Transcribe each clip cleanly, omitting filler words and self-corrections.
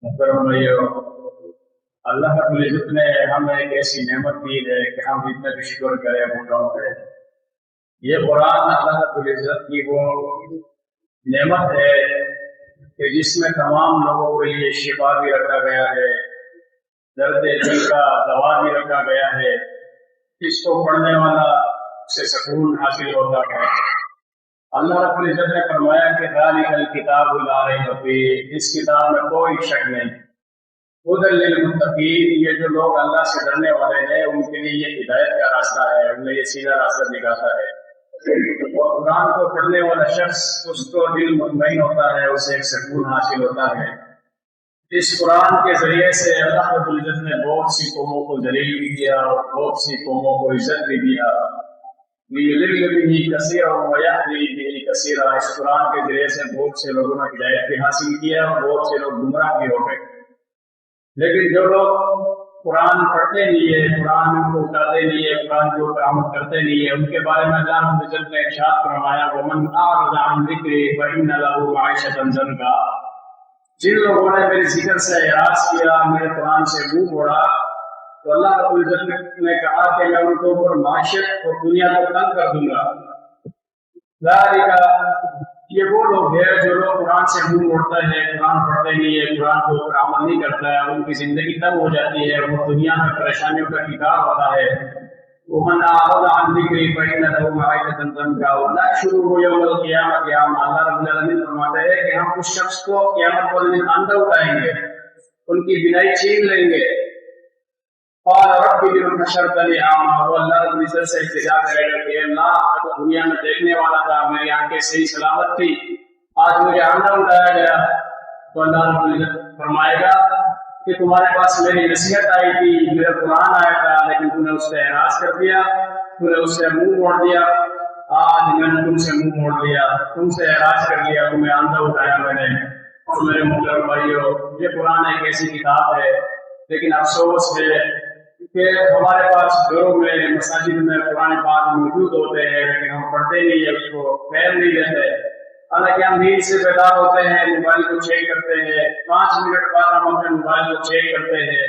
محترم بھائیو، اللہ رب العزت نے ہمیں ایک ایسی نعمت دی ہے کہ ہم جتنا بھی شکر کریں وہ کم ہے۔ یہ قرآن اللہ رب العزت کی وہ نعمت ہے کہ جس میں تمام لوگوں کے لیے شفا بھی رکھا گیا ہے، درد دل کا دوا بھی رکھا گیا ہے۔ اس کو پڑھنے والا سے سکون حاصل ہوتا ہے۔ اللہ رب العزت نے فرمایا کہ ذالک الکتاب لا ریب فیہ، اس کتاب میں کوئی شک نہیں۔ ہدی للمتقین، یہ جو لوگ اللہ سے ڈرنے والے ہیں ان کے لیے یہ ہدایت کا راستہ ہے، انہیں یہ سیدھا راستہ دکھاتا ہے۔ اور قرآن کو پڑھنے والا شخص اس کو دل مطمئن ہوتا ہے، اسے ایک سکون حاصل ہوتا ہے۔ اس قرآن کے ذریعے سے اللہ رب العزت نے بہت سی قوموں کو ذلیل بھی کیا اور بہت سی قوموں کو عزت بھی دیا۔ لِيُضِلَّ بِهِ كَثِيرًا وَيَهْدِي بِهِ كَثِيرًا، اس قرآن کے ذریعے سے بہت سے لوگوں نے ہدایت بھی حاصل کیا اور بہت سے لوگ گمراہ بھی ہو گئے۔ لیکن جو لوگ قرآن پڑھتے نہیں ہے، قرآن کو اٹھاتے نہیں ہے، قرآن کو عمل کرتے نہیں ہے، ان کے بارے میں اللہ رب العزت نے ارشاد فرمایا وَمَنْ أَعْرَضَ عَنْ ذِكْرِي فَإِنَّ لَهُ مَعِيشَةً ضَنكًا، جن لوگوں نے میری ذکر سے اعراض کیا، میرے قرآن سے منہ موڑا، تو اللہ رب العزت نے کہا کہ میں ان کو اوپر معاشرت اور دنیا کو تنگ کر دوں گا۔ ذالک، یہ وہ لوگ ہیں جو لوگ قرآن سے منہ موڑتے ہیں، قرآن پڑھتے نہیں ہے، قرآن کو اوپر عمل نہیں کرتا ہے، ان کی زندگی تنگ ہو جاتی ہے، وہ دنیا میں پریشانیوں کا شکار ہوتا ہے۔ وَمَنْ أَعْرَضَ عَنْ ذِكْرِي فَإِنَّ لَهُ مَعِيشَةً ضَنكًا وَنَحْشُرُهُ يَوْمَ الْقِيَامَةِ أَعْمَىٰ، اللہ رب العالمین فرماتے ہیں کہ ہم اس شخص کو قیامت والے دن اندھا اٹھائیں گے، ان کی بینائی چھین لیں گے۔ قال رب لم حشرتني اعمى، وہ اللہ رب العزت سے التجا کرے گا کہ اللہ تو دنیا میں دیکھنے والا تھا، میری آنکھیں صحیح سلامت تھی، آج مجھے اندھا اٹھایا گیا۔ تو اللہ رب العزت فرمائے گا کہ تمہارے پاس میری نصیحت آئی تھی، میرا قرآن آیا تھا، لیکن تم نے اس سے اعراض کر دیا، تم نے اس سے منہ موڑ دیا۔ آج میں نے تم سے منہ موڑ لیا، تم سے اعراض کر لیا، تمہیں اندھا اٹھایا میں نے۔ اور میرے محترم بھائیو، یہ قرآن ایک ایسی کتاب ہے، لیکن افسوس ہے کہ ہمارے پاس گھروں میں مساجد میں قرآن پاک موجود ہوتے ہیں، لیکن ہم پڑھتے نہیں ہیں، اس کو پیر نہیں لیتے۔ حالانکہ ہم نیند سے بیدار ہوتے ہیں، موبائل کو چیک کرتے ہیں، 5 منٹ بعد ہم اپنے موبائل کو چیک کرتے ہیں،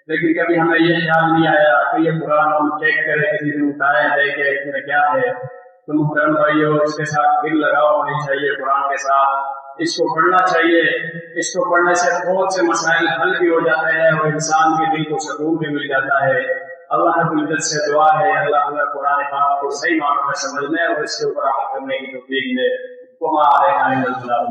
لیکن کبھی ہمیں یہ خیال نہیں آیا کہ یہ قرآن ہم چیک کریں، کسی دن اٹھائیں، دیکھیں اس میں کیا ہے۔ تو محترم بھائیو، اس کے ساتھ دل لگاؤ ہونی چاہیے، قرآن کے ساتھ اس کو پڑھنا چاہیے۔ اس کو پڑھنے سے بہت سے مسائل حل بھی ہو جاتے ہیں اور انسان کے دل کو سکون بھی مل جاتا ہے۔ اللہ رب العزت سے دعا ہے اللہ تعالیٰ قرآن پاک کو صحیح معنوں میں سمجھنے اور اس کے اوپر عمل کرنے کی توفیق دے۔ وما علینا الا البلاغ۔